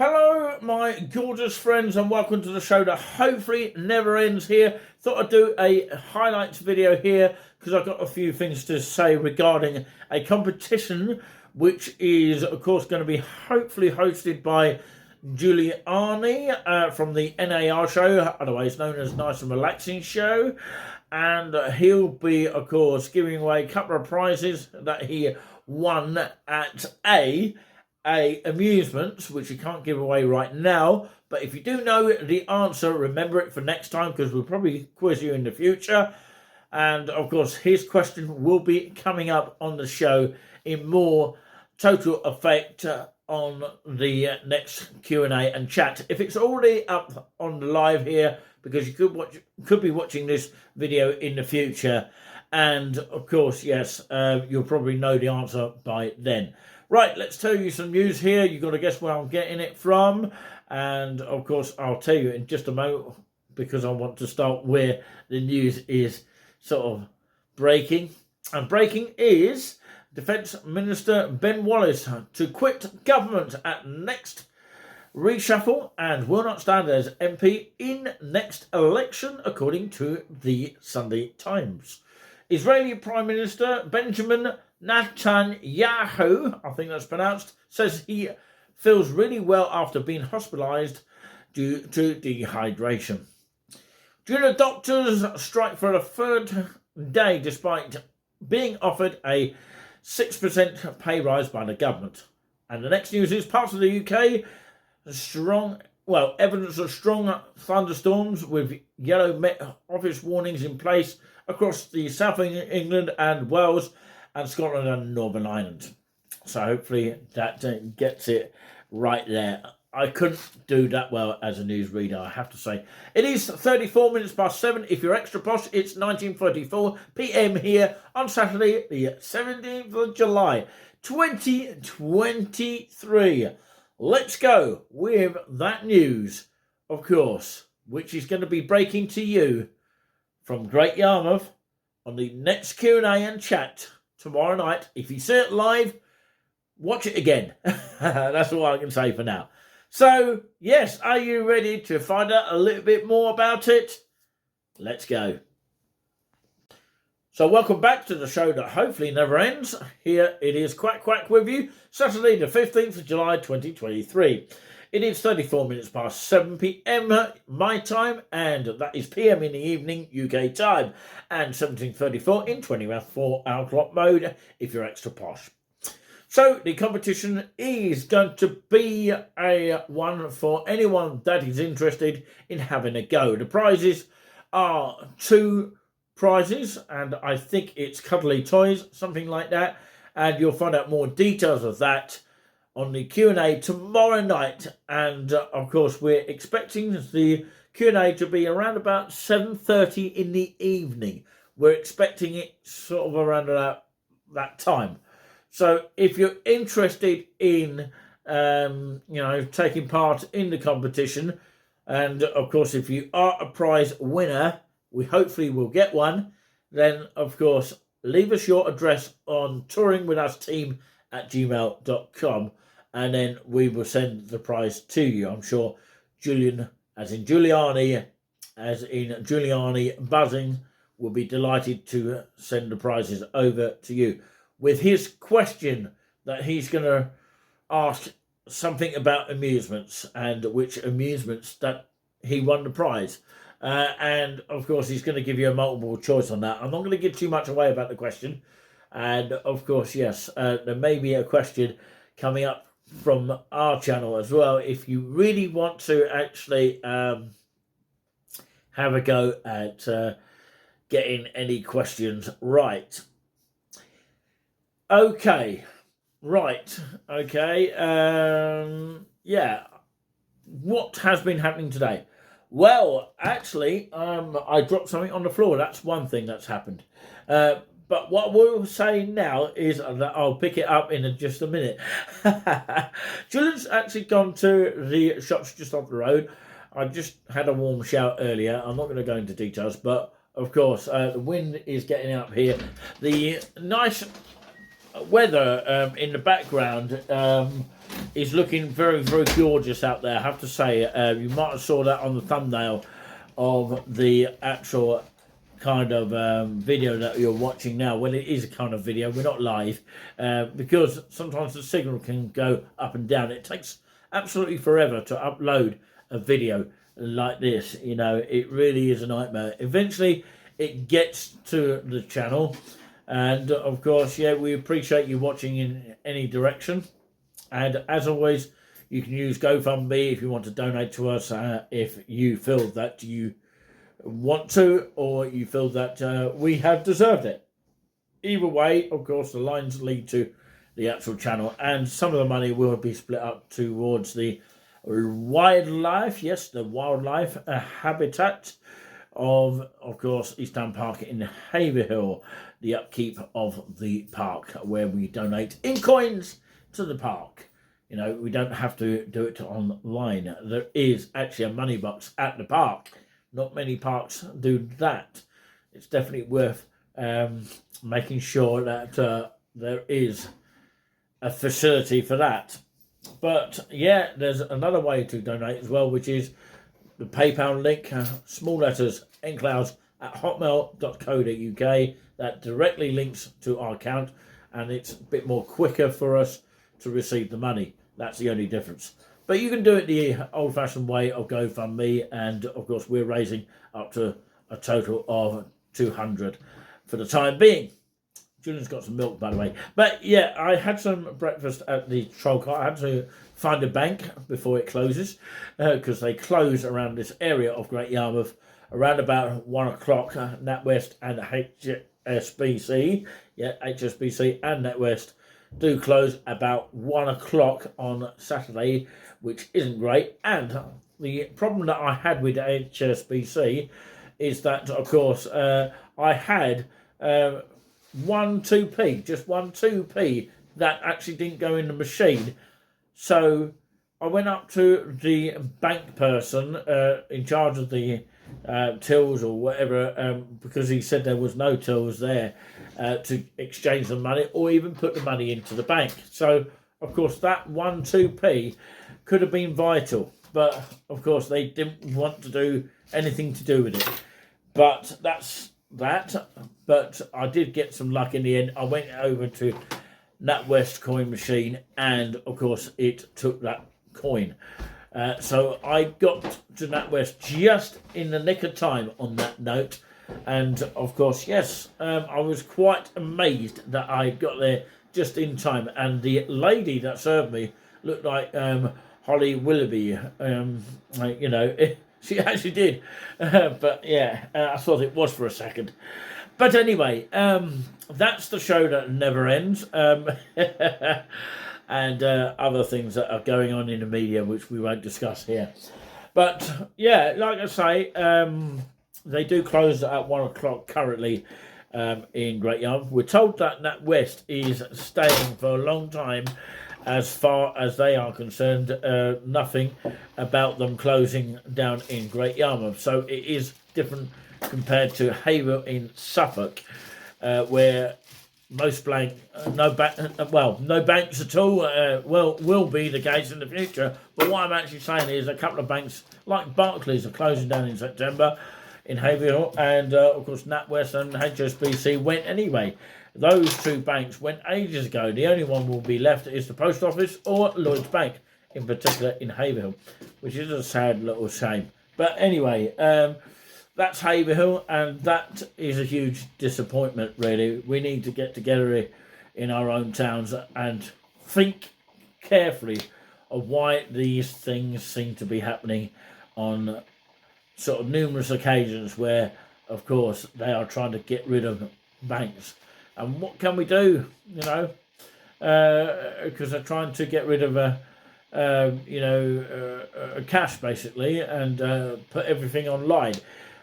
Hello, my gorgeous friends, and welcome to the show that hopefully never ends here. Thought I'd do a highlights video here because I've got a few things to say regarding a competition which is, of course, going to be hopefully hosted by Giuliani from the NAR show, otherwise known as Nice and Relaxing Show. And he'll be, of course, giving away a couple of prizes that he won at amusements, which you can't give away right now. But if you do know the answer, remember it for next time, because we'll probably quiz you in the future. And of course, his question will be coming up on the show in more total effect on the next Q&A and chat. If it's already up on the live here, because you could be watching this video in the future, and of course, yes, you'll probably know the answer by then. Right, let's tell you some news here. You've got to guess where I'm getting it from. And, of course, I'll tell you in just a moment, because I want to start where the news is sort of breaking. And breaking is Defence Minister Ben Wallace to quit government at next reshuffle and will not stand as MP in next election, according to the Sunday Times. Israeli Prime Minister Benjamin Netanyahu, I think that's pronounced, says he feels really well after being hospitalised due to dehydration. Junior doctors strike for a third day despite being offered a 6% pay rise by the government. And the next news is parts of the UK evidence of strong thunderstorms with yellow Met Office warnings in place across the south of England and Wales and Scotland and Northern Ireland. So hopefully that gets it right there. I couldn't do that well as a newsreader, I have to say. It is 34 minutes past 7. If you're extra posh, it's 19:34 p.m. here on Saturday, the 17th of July, 2023. Let's go with that news, of course, which is going to be breaking to you from Great Yarmouth on the next Q&A and chat tomorrow night. If you see it live, watch it again. That's all I can say for now. So, yes, are you ready to find out a little bit more about it? Let's go. So, welcome back to the show that hopefully never ends. Here it is, Quack Quack with you, Saturday the 15th of July 2023. It is 34 minutes past 7 p.m. my time, and that is p.m. in the evening UK time, and 17:34 in 24-hour clock mode if you're extra posh. So the competition is going to be a one for anyone that is interested in having a go. The prizes are 2 prizes, and I think it's cuddly toys, something like that, and you'll find out more details of that on the Q&A tomorrow night. And of course, we're expecting the Q&A to be around about 7:30 in the evening. We're expecting it sort of around that time. So if you're interested in taking part in the competition, and of course if you are a prize winner, we hopefully will get one, then of course leave us your address on touringwithus@gmail.com, and then we will send the prize to you. I'm sure Julian, as in Giuliani, as in Giuliani Buzzing, will be delighted to send the prizes over to you with his question that he's going to ask something about amusements and which amusements that he won the prize. And of course, he's going to give you a multiple choice on that. I'm not going to give too much away about the question. And of course, yes, there may be a question coming up from our channel as well, if you really want to actually have a go at getting any questions right. Okay, right, okay, what has been happening today? Well, actually, I dropped something on the floor. That's one thing that's happened. But what we'll say now is that I'll pick it up in just a minute. Julian's actually gone to the shops just off the road. I just had a warm shower earlier. I'm not going to go into details, but of course, the wind is getting up here. The nice weather in the background is looking very, very gorgeous out there, I have to say. You might have saw that on the thumbnail of the actual kind of video that you're watching now. Well, it is a kind of video, we're not live, because sometimes the signal can go up and down. It takes absolutely forever to upload a video like this, you know. It really is a nightmare. Eventually it gets to the channel, and of course, yeah, we appreciate you watching in any direction. And as always, you can use GoFundMe if you want to donate to us, if you feel that you want to, or you feel that we have deserved it. Either way, of course, the lines lead to the actual channel, and some of the money will be split up towards the wildlife, yes, the wildlife habitat of course, Easttown Park in Haverhill, the upkeep of the park, where we donate in coins to the park. You know, we don't have to do it online. There is actually a money box at the park. Not many parks do that. It's definitely worth making sure that there is a facility for that. But yeah, there's another way to donate as well, which is the PayPal link, small letters, nclouds@hotmail.co.uk. That directly links to our account, and it's a bit more quicker for us to receive the money. That's the only difference. But you can do it the old-fashioned way of GoFundMe, and of course we're raising up to a total of 200 for the time being. Julian's got some milk, by the way. But yeah, I had some breakfast at the Trollcart. I had to find a bank before it closes, because they close around this area of Great Yarmouth around about 1 o'clock. NatWest and HSBC, yeah, HSBC and NatWest do close about 1 o'clock on Saturday, which isn't great. And the problem that I had with HSBC is that, of course, I had 1-2p, just 1-2p that actually didn't go in the machine. So I went up to the bank person in charge of the tills or whatever, because he said there was no tills there to exchange the money or even put the money into the bank. So of course that 1-2p could have been vital, but of course they didn't want to do anything to do with it. But that's that. But I did get some luck in the end. I went over to NatWest coin machine, and of course it took that coin. So I got to NatWest just in the nick of time on that note. And of course, yes, I was quite amazed that I got there just in time. And the lady that served me looked like Holly Willoughby. You know, she actually did. But yeah, I thought it was for a second. But anyway, that's the show that never ends. And other things that are going on in the media, which we won't discuss here. But yeah, like I say, they do close at 1 o'clock currently in Great Yarmouth. We're told that NatWest is staying for a long time. As far as they are concerned, nothing about them closing down in Great Yarmouth. So it is different compared to Haverhill in Suffolk, where most no banks at all will be the case in the future. But what I'm actually saying is a couple of banks like Barclays are closing down in September in Haverhill, and of course NatWest and HSBC went anyway. Those two banks went ages ago. The only one will be left is the Post Office or Lloyds Bank, in particular in Haverhill, which is a sad little shame. But anyway, that's Haverhill, and that is a huge disappointment, really. We need to get together in our own towns and think carefully of why these things seem to be happening on sort of numerous occasions where, of course, they are trying to get rid of banks. And what can we do, you know, because they're trying to get rid of cash, basically, and put everything online.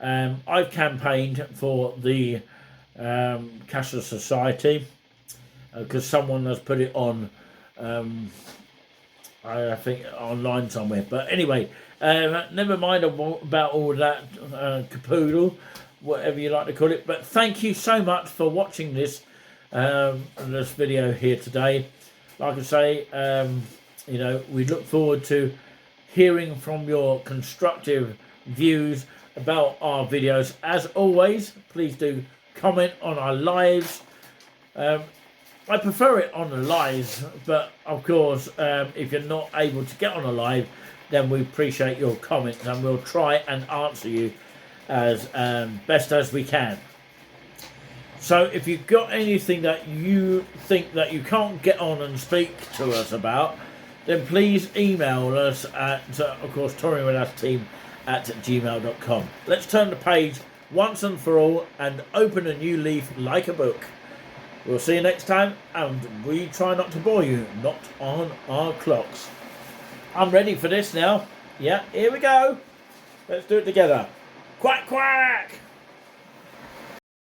I've campaigned for the Cashless Society because someone has put it on, I think, online somewhere. But anyway, never mind about all that capoodle, whatever you like to call it. But thank you so much for watching this video here today. Like I say, we look forward to hearing from your constructive views about our videos. As always, please do comment on our lives. I prefer it on the lives, but of course, if you're not able to get on a live, then we appreciate your comments and we'll try and answer you as best as we can. So if you've got anything that you think that you can't get on and speak to us about, then please email us at, of course, touringwithUsteam@gmail.com. Let's turn the page once and for all and open a new leaf like a book. We'll see you next time, and we try not to bore you, not on our clocks. I'm ready for this now. Yeah, here we go. Let's do it together. Quack, quack!